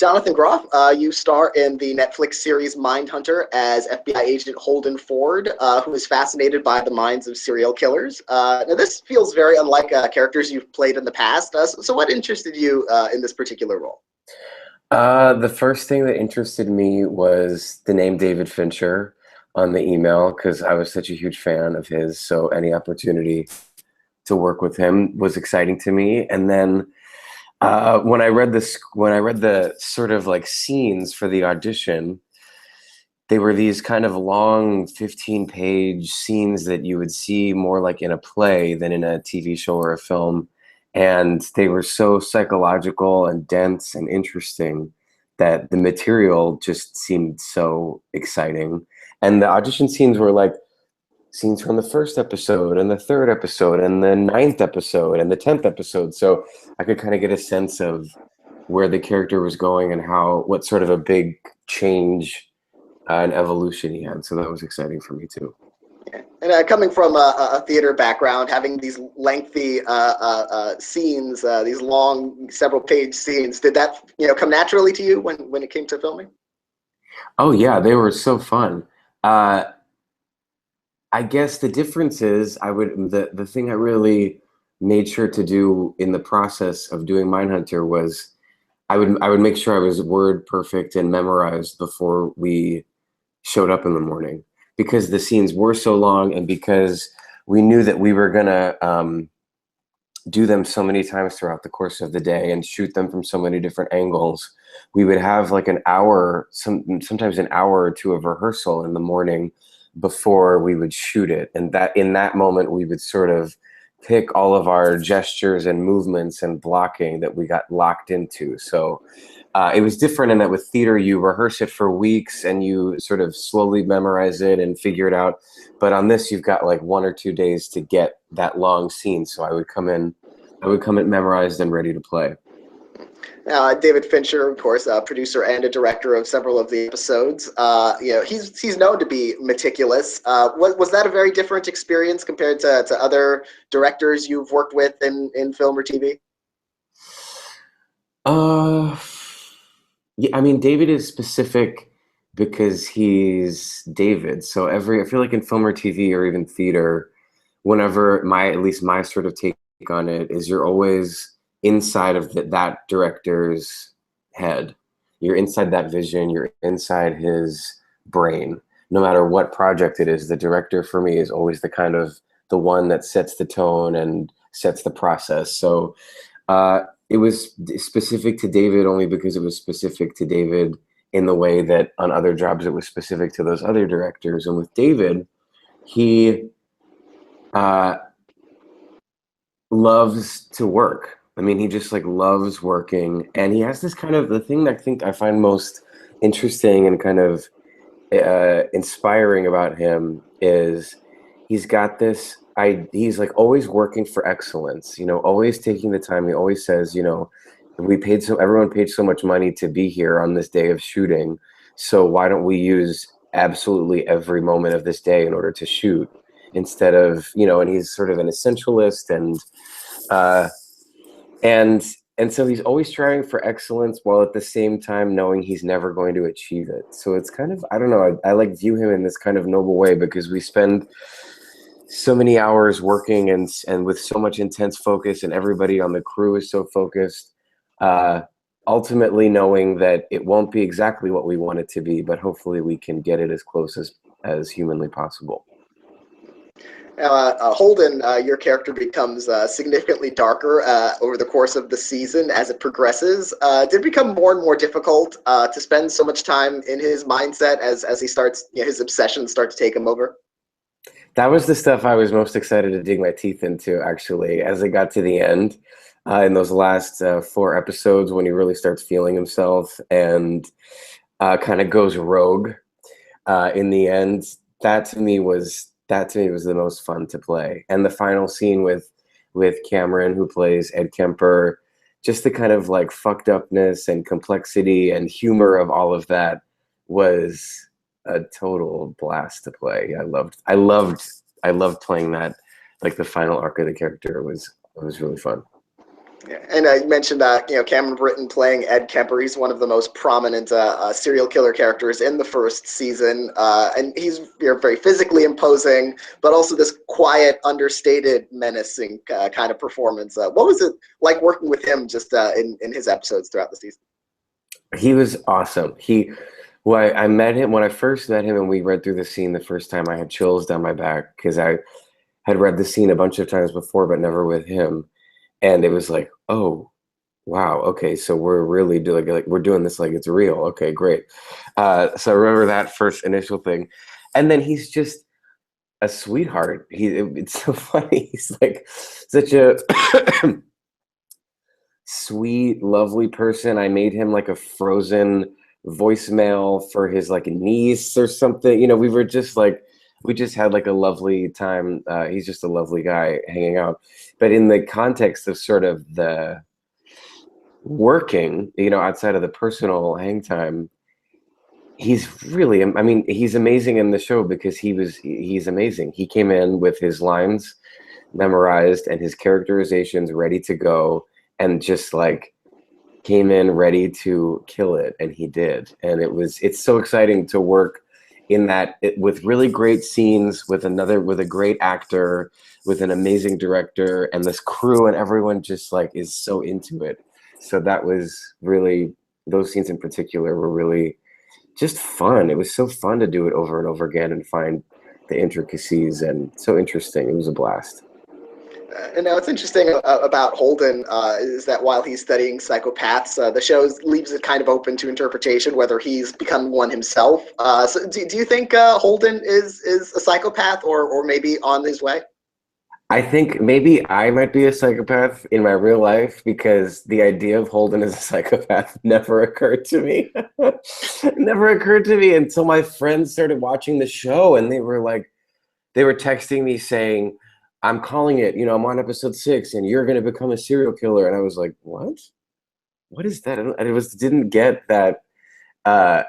Jonathan Groff, you star in the Netflix series Mindhunter as FBI agent Holden Ford, who is fascinated by the minds of serial killers. Now, this feels very unlike characters you've played in the past. So what interested you in this particular role? The first thing that interested me was the name David Fincher on the email because I was such a huge fan of his. So any opportunity to work with him was exciting to me. And then when I read the sort of like scenes for the audition, they were these kind of long 15-page scenes that you would see more like in a play than in a TV show or a film. And they were so psychological and dense and interesting that the material just seemed so exciting. And the audition scenes were like scenes from the first episode and the third episode and the ninth episode and the 10th episode. So I could kind of get a sense of where the character was going and what sort of a big change and evolution he had. So that was exciting for me too. And coming from a theater background, having these lengthy scenes, these long several-page scenes, did that come naturally to you when it came to filming? Oh yeah, they were so fun. I guess the difference is the thing I really made sure to do in the process of doing Mindhunter was I would make sure I was word perfect and memorized before we showed up in the morning, because the scenes were so long and because we knew that we were gonna do them so many times throughout the course of the day and shoot them from so many different angles. We would have like an hour, sometimes an hour or two of rehearsal in the morning before we would shoot it. And that in that moment, we would sort of pick all of our gestures and movements and blocking that we got locked into. So it was different in that with theater, you rehearse it for weeks and you sort of slowly memorize it and figure it out. But on this, you've got like 1 or 2 days to get that long scene. So I would come in memorized and ready to play. David Fincher, of course, a producer and a director of several of the episodes. He's known to be meticulous. Was that a very different experience compared to other directors you've worked with in film or TV? Yeah, I mean, David is specific because he's David. So I feel like in film or TV or even theater, whenever at least my sort of take on it is you're always inside of that director's head. You're inside that vision, you're inside his brain. No matter what project it is, the director for me is always the one that sets the tone and sets the process. So it was specific to David only because it was specific to David in the way that on other jobs it was specific to those other directors. And with David, he loves to work. I mean, he just like loves working, and he has this kind of the thing that I think I find most interesting and kind of inspiring about him is he's got this. He's like always working for excellence. Always taking the time. He always says, everyone paid so much money to be here on this day of shooting, so why don't we use absolutely every moment of this day in order to shoot instead of and he's sort of an essentialist and so he's always striving for excellence while at the same time knowing he's never going to achieve it. So it's kind of, I don't know, I like view him in this kind of noble way because we spend so many hours working and with so much intense focus, and everybody on the crew is so focused, ultimately knowing that it won't be exactly what we want it to be, but hopefully we can get it as close as humanly possible. Holden, your character becomes significantly darker over the course of the season as it progresses. Did it become more and more difficult to spend so much time in his mindset as he starts, his obsessions start to take him over? That was the stuff I was most excited to dig my teeth into, actually, as it got to the end. In those last 4 episodes, when he really starts feeling himself and kind of goes rogue in the end, that to me was the most fun to play. And the final scene with Cameron, who plays Edie Kemper, just the kind of like fucked upness and complexity and humor of all of that was a total blast to play. I loved playing that. Like the final arc of the character was really fun. Yeah. And you mentioned Cameron Britton playing Ed Kemper. He's one of the most prominent serial killer characters in the first season, and he's very physically imposing, but also this quiet, understated, menacing kind of performance. What was it like working with him just in his episodes throughout the season? He was awesome. Well, I met him when I first met him, and we read through the scene the first time. I had chills down my back because I had read the scene a bunch of times before, but never with him. And it was like, oh, wow, okay, so we're really doing like we're doing this like it's real. Okay, great. So I remember that first initial thing, and then he's just a sweetheart. It's so funny. He's like such a sweet, lovely person. I made him like a frozen voicemail for his like niece or something. We were just like we just had like a lovely time. He's just a lovely guy hanging out. But in the context of sort of the working, outside of the personal hang time, he's really, I mean, he's amazing in the show because he's amazing. He came in with his lines memorized and his characterizations ready to go, and just like came in ready to kill it, and he did. And it's so exciting to work in that with really great scenes, with a great actor, with an amazing director, and this crew, and everyone just like is so into it. So that was really, those scenes in particular were really just fun. It was so fun to do it over and over again and find the intricacies, and so interesting. It was a blast. And now what's interesting about Holden is that while he's studying psychopaths, the show leaves it kind of open to interpretation whether he's become one himself. So do you think Holden is a psychopath, or maybe on his way? I think maybe I might be a psychopath in my real life, because the idea of Holden as a psychopath never occurred to me. It never occurred to me until my friends started watching the show, and they were texting me saying, I'm calling it, I'm on episode 6 and you're going to become a serial killer. And I was like, what? What is that? Didn't get that. I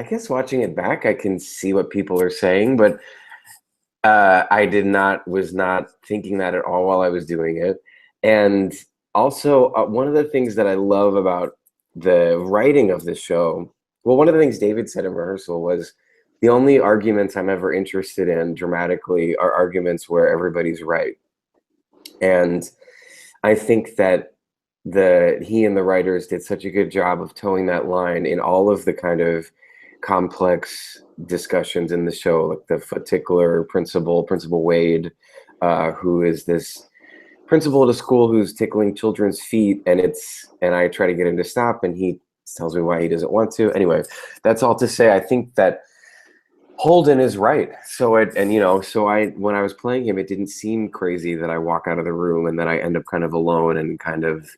guess watching it back, I can see what people are saying, but was not thinking that at all while I was doing it. And also, one of the things that I love about the writing of the show, well, one of the things David said in rehearsal was, the only arguments I'm ever interested in dramatically are arguments where everybody's right. And I think that he and the writers did such a good job of towing that line in all of the kind of complex discussions in the show, like the foot tickler principal Wade, who is this principal at a school who's tickling children's feet, and I try to get him to stop, and he tells me why he doesn't want to. Anyway, that's all to say, I think that Holden is right. So when I was playing him, it didn't seem crazy that I walk out of the room and then I end up kind of alone and kind of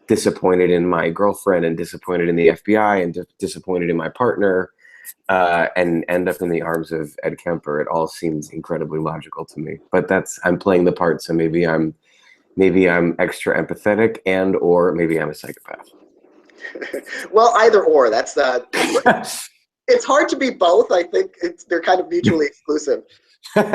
disappointed in my girlfriend, and disappointed in the FBI, and disappointed in my partner, and end up in the arms of Ed Kemper. It all seems incredibly logical to me. But I'm playing the part, so maybe I'm extra empathetic, or maybe I'm a psychopath. Well, either or. That's it's hard to be both. I think they're kind of mutually exclusive. Now,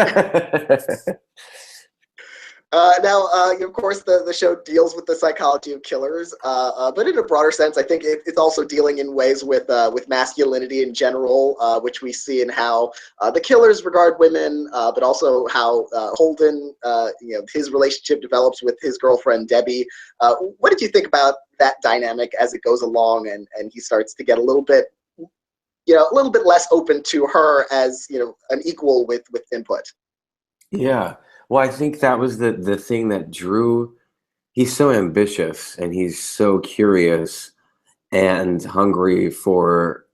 of course, the show deals with the psychology of killers, but in a broader sense, I think it's also dealing in ways with masculinity in general, which we see in how the killers regard women, but also how Holden, his relationship develops with his girlfriend Debbie. What did you think about that dynamic as it goes along, and he starts to get a little bit less open to her as an equal with input? Yeah. Well, I think that was the thing that drew. He's so ambitious, and he's so curious and hungry for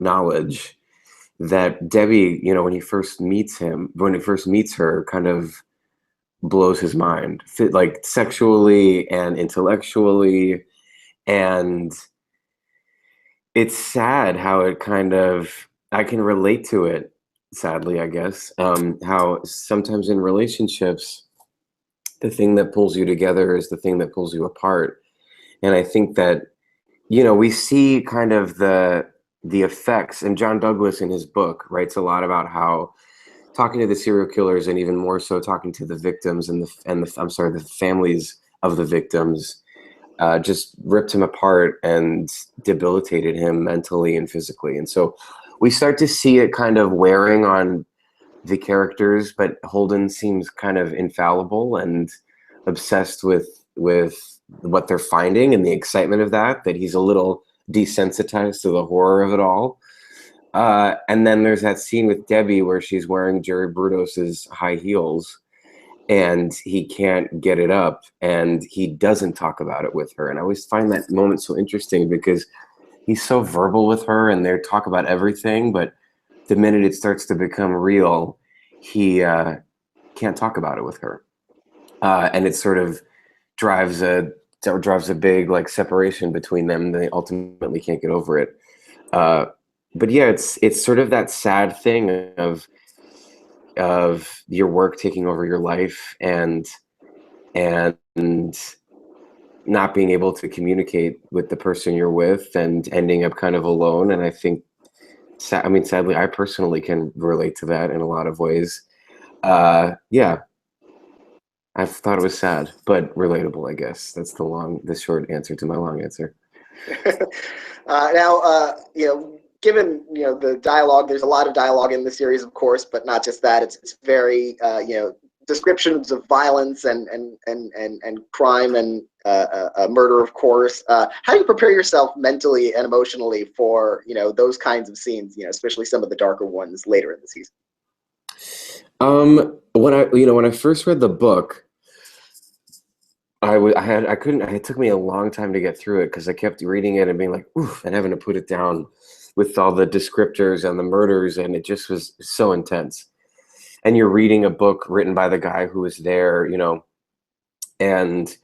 knowledge, that Debbie, when he first meets her, kind of blows his mind, like sexually and intellectually. And it's sad how it kind of, I can relate to it, sadly, I guess, how sometimes in relationships, the thing that pulls you together is the thing that pulls you apart. And I think that, we see kind of the effects, and John Douglas in his book writes a lot about how talking to the serial killers, and even more so talking to the victims and the families of the victims, just ripped him apart and debilitated him mentally and physically. And so we start to see it kind of wearing on the characters, but Holden seems kind of infallible and obsessed with what they're finding and the excitement of that he's a little desensitized to the horror of it all. And then there's that scene with Debbie where she's wearing Jerry Brutos's high heels and he can't get it up and he doesn't talk about it with her. And I always find that moment so interesting because he's so verbal with her and they talk about everything, but the minute it starts to become real, he can't talk about it with her. And it sort of drives a big like separation between them. They ultimately can't get over it. But yeah, it's sort of that sad thing of your work taking over your life and not being able to communicate with the person you're with and ending up kind of alone. And I think, sadly, I personally can relate to that in a lot of ways. Yeah, I thought it was sad, but relatable, I guess. That's the short answer to my long answer. Now, given the dialogue, there's a lot of dialogue in the series, of course, but not just that. It's very descriptions of violence and crime and murder, of course. How do you prepare yourself mentally and emotionally for those kinds of scenes? Especially some of the darker ones later in the season. When I first read the book, it took me a long time to get through it because I kept reading it and being like, oof, and having to put it down with all the descriptors and the murders, and it just was so intense. And you're reading a book written by the guy who was there, and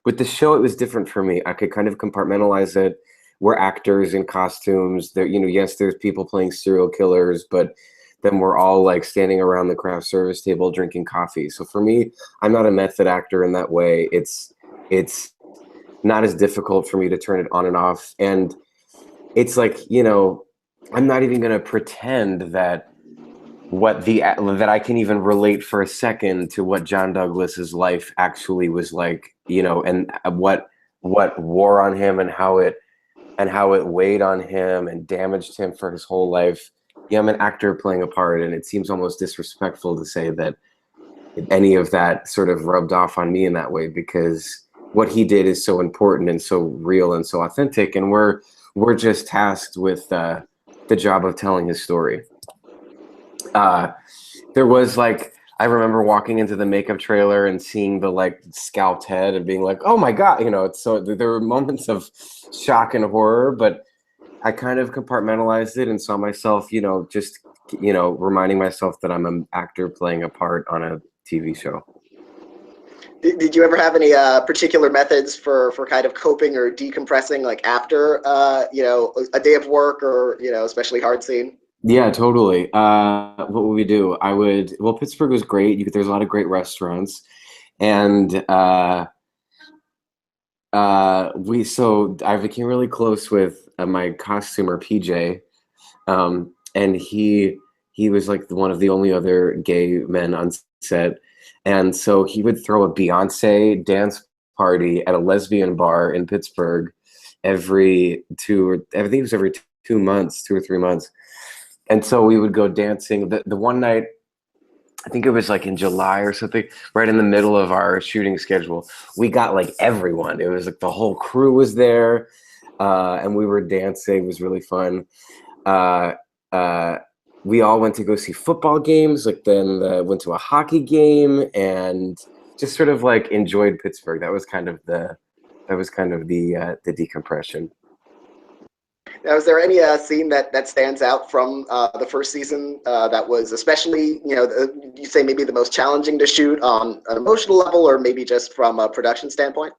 with the show, it was different for me. I could kind of compartmentalize it. We're actors in costumes. There, yes, there's people playing serial killers, but then we're all like standing around the craft service table drinking coffee. So for me, I'm not a method actor in that way. It's not as difficult for me to turn it on and off. And it's like, I'm not even going to pretend that that I can even relate for a second to what John Douglas's life actually was like, and what wore on him and how it weighed on him and damaged him for his whole life. Yeah, I'm an actor playing a part, and it seems almost disrespectful to say that any of that sort of rubbed off on me in that way, because what he did is so important and so real and so authentic, and we're just tasked with the job of telling his story. There was I remember walking into the makeup trailer and seeing the scalped head and being like, oh my God, so there were moments of shock and horror, but I kind of compartmentalized it and saw myself, just, reminding myself that I'm an actor playing a part on a TV show. Did you ever have any particular methods for kind of coping or decompressing, after, a day of work or, especially hard scene? Yeah, totally. What would we do? Pittsburgh was great. There's a lot of great restaurants, and I became really close with my costumer PJ, and he was one of the only other gay men on set, and so he would throw a Beyonce dance party at a lesbian bar in Pittsburgh every 2 months, 2 or 3 months. And so we would go dancing. The one night, I think it was in July or something, right in the middle of our shooting schedule, we got everyone. It was the whole crew was there, and we were dancing. It was really fun. We all went to go see football games, then went to a hockey game, and just sort of enjoyed Pittsburgh. That was kind of the decompression. Now, is there any scene that stands out from the first season that was especially, you say maybe the most challenging to shoot on an emotional level, or maybe just from a production standpoint?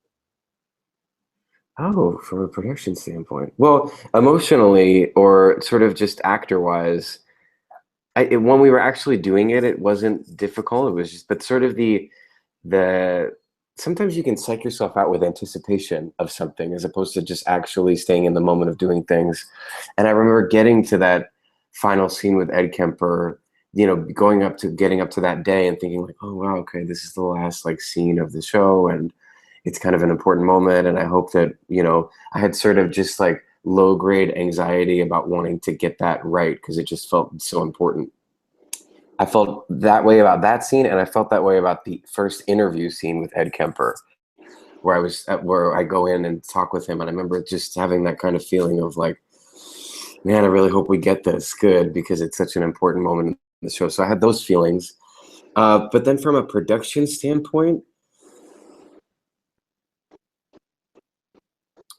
Oh, from a production standpoint. Well, emotionally or sort of just actor-wise, when we were actually doing it, it wasn't difficult. It was just, but sort of the sometimes you can psych yourself out with anticipation of something as opposed to just actually staying in the moment of doing things. And I remember getting to that final scene with Edie Kemper, getting up to that day and thinking oh wow, okay, this is the last scene of the show. And it's kind of an important moment, and I hope that, you know, I had sort of just like low grade anxiety about wanting to get that right because it just felt so important. I felt that way about that scene, and I felt that way about the first interview scene with Ed Kemper, where I go in and talk with him, and I remember just having that kind of feeling of like, man, I really hope we get this good because it's such an important moment in the show. So I had those feelings. But then from a production standpoint,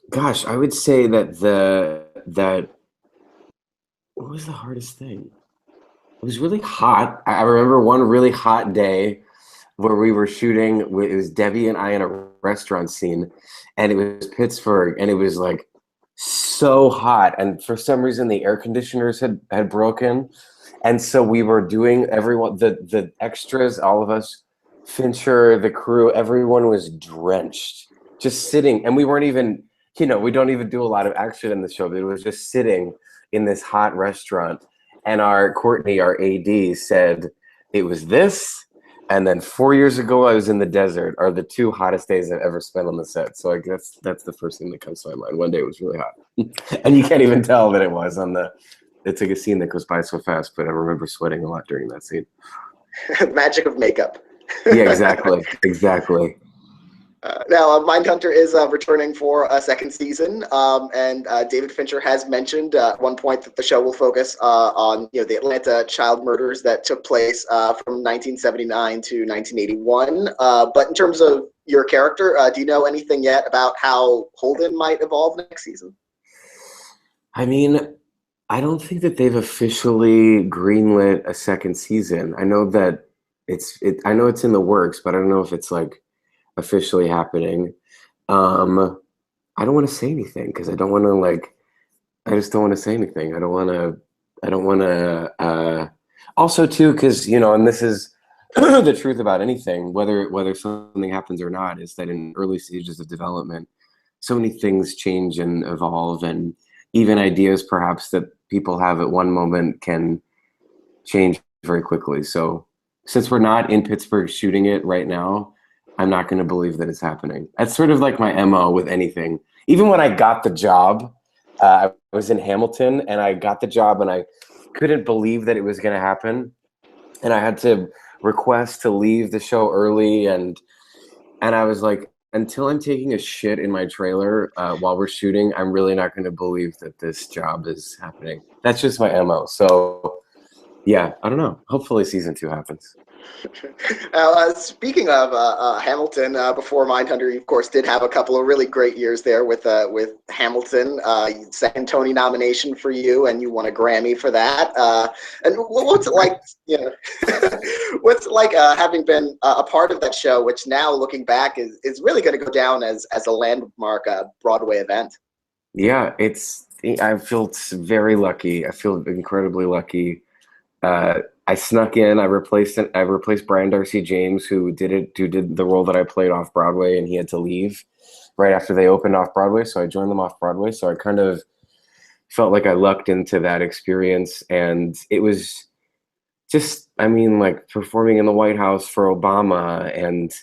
gosh, I would say that what was the hardest thing? It was really hot. I remember one really hot day where we were shooting. It was Debbie and I in a restaurant scene, and it was Pittsburgh, and it was like so hot. And for some reason, the air conditioners had broken, and so we were doing everyone the extras, all of us, Fincher, the crew, everyone was drenched, just sitting, and we weren't even, you know, we don't even do a lot of action in the show, but it was just sitting in this hot restaurant. And Courtney, our AD, said it was this, and then 4 years ago I was in the desert, are the two hottest days I've ever spent on the set. So I guess that's the first thing that comes to my mind. One day it was really hot. And you can't even tell that it was it's like a scene that goes by so fast, but I remember sweating a lot during that scene. Magic of makeup. Yeah, exactly. Now, Mindhunter is returning for a second season, and David Fincher has mentioned at one point that the show will focus on, you know, the Atlanta child murders that took place from 1979 to 1981. But in terms of your character, do you know anything yet about how Holden might evolve next season? I mean, I don't think that they've officially greenlit a second season. I know that I know it's in the works, but I don't know if it's like officially happening. I don't want to say anything because I don't want to I just don't want to say anything. I don't want to also too, because, you know, and this is the truth about anything, whether something happens or not, is that in early stages of development, so many things change and evolve, and even ideas perhaps that people have at one moment can change very quickly. So since we're not in Pittsburgh shooting it right now, I'm not going to believe that it's happening. That's sort of like my MO with anything. Even when I got the job, I was in Hamilton, and I got the job, and I couldn't believe that it was going to happen. And I had to request to leave the show early, and I was like, until I'm taking a shit in my trailer while we're shooting, I'm really not going to believe that this job is happening. That's just my MO. So yeah, I don't know. Hopefully season 2 happens. Speaking of Hamilton, before Mindhunter, you of course did have a couple of really great years there with Hamilton. Second Tony nomination for you, and you won a Grammy for that. And what's it like? You know, what's it like having been a part of that show, which now looking back is really going to go down as a landmark Broadway event? Yeah, I feel very lucky. I feel incredibly lucky. I snuck in. I replaced Brian Darcy James, who did the role that I played off Broadway, and he had to leave right after they opened off Broadway. So I joined them off Broadway. So I kind of felt like I lucked into that experience, and it was just, I mean, like performing in the White House for Obama and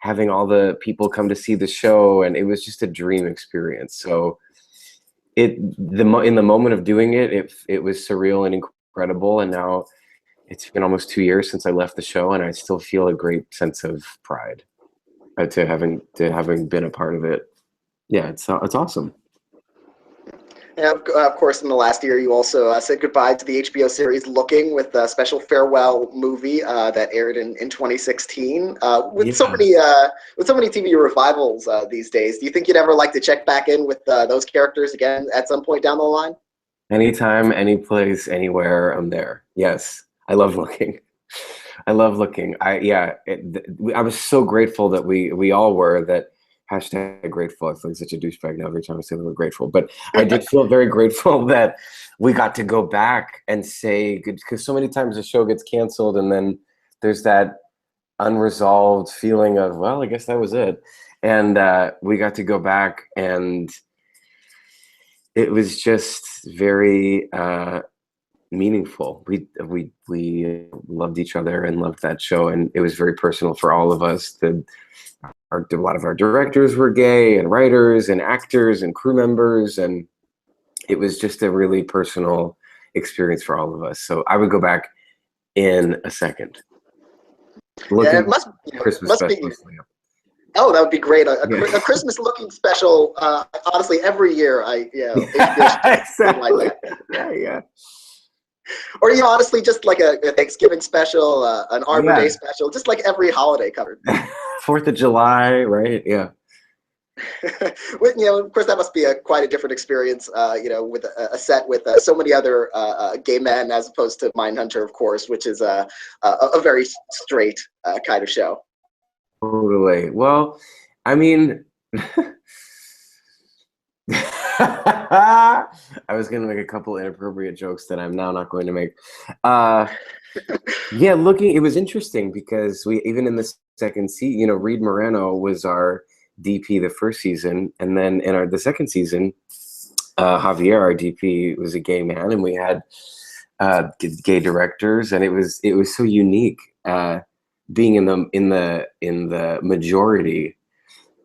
having all the people come to see the show, and it was just a dream experience. So in the moment of doing it was surreal and incredible, and now it's been almost 2 years since I left the show, and I still feel a great sense of pride to having been a part of it. Yeah, it's awesome. And of course, in the last year, you also said goodbye to the HBO series Looking, with a special farewell movie that aired in 2016. With so many TV revivals these days, do you think you'd ever like to check back in with those characters again at some point down the line? Anytime, any place, anywhere, I'm there. Yes, I love Looking. I love Looking. I was so grateful that we all were that. #grateful. I feel like such a douchebag now every time I say the word grateful, but I did feel very grateful that we got to go back and say good, because so many times the show gets canceled and then there's that unresolved feeling of, well, I guess that was it. And we got to go back, and it was just very meaningful. We loved each other and loved that show, and it was very personal for all of us. A lot of our directors were gay, and writers and actors and crew members, and it was just a really personal experience for all of us. So I would go back in a second. Yeah, it must, Christmas must be. special. Oh, that would be great. A Yeah. Christmas-looking special. Honestly, every year Exactly. like that. Yeah. Or honestly, just like a Thanksgiving special, an Arbor Day special, just like every holiday covered. 4th of July, right? Yeah. With, of course, that must be quite a different experience. With a set with so many other gay men, as opposed to Mindhunter, of course, which is a very straight kind of show. Totally. Well, I mean, I was going to make a couple inappropriate jokes that I'm now not going to make. Yeah, it was interesting because even in the second season, Reed Moreno was our DP the first season, and then in the second season, Javier, our DP, was a gay man, and we had gay directors, and it was so unique being in the majority.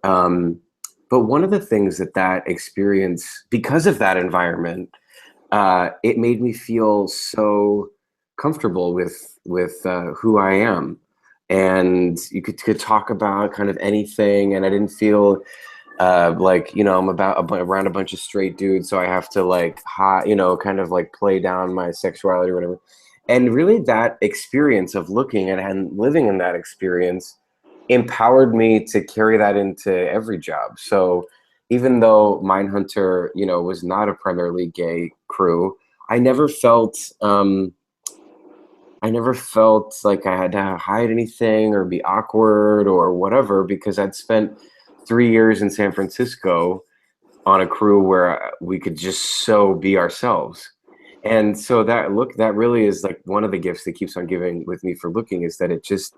But one of the things that experience, because of that environment, it made me feel so comfortable with who I am, and you could talk about kind of anything, and I didn't feel like I'm around a bunch of straight dudes, so I have to kind of play down my sexuality or whatever. And really, that experience of looking and living in that experience empowered me to carry that into every job. So even though Mindhunter, was not a primarily gay crew, I never felt like I had to hide anything or be awkward or whatever, because I'd spent 3 years in San Francisco on a crew where we could just so be ourselves. And so that really is like one of the gifts that keeps on giving with me for Looking, is that it just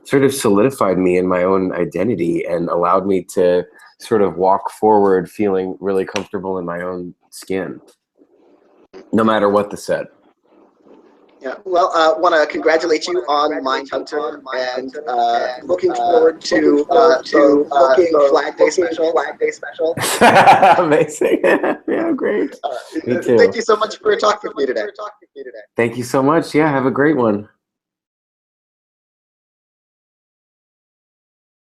sort of solidified me in my own identity and allowed me to sort of walk forward feeling really comfortable in my own skin, no matter what the set. Yeah, well, want to congratulate you on Mindhunter, and looking forward to the Looking Flag Day special. Amazing. Yeah, great. Me too. Thank you so much for talking with me today. Thank you so much. Yeah, have a great one.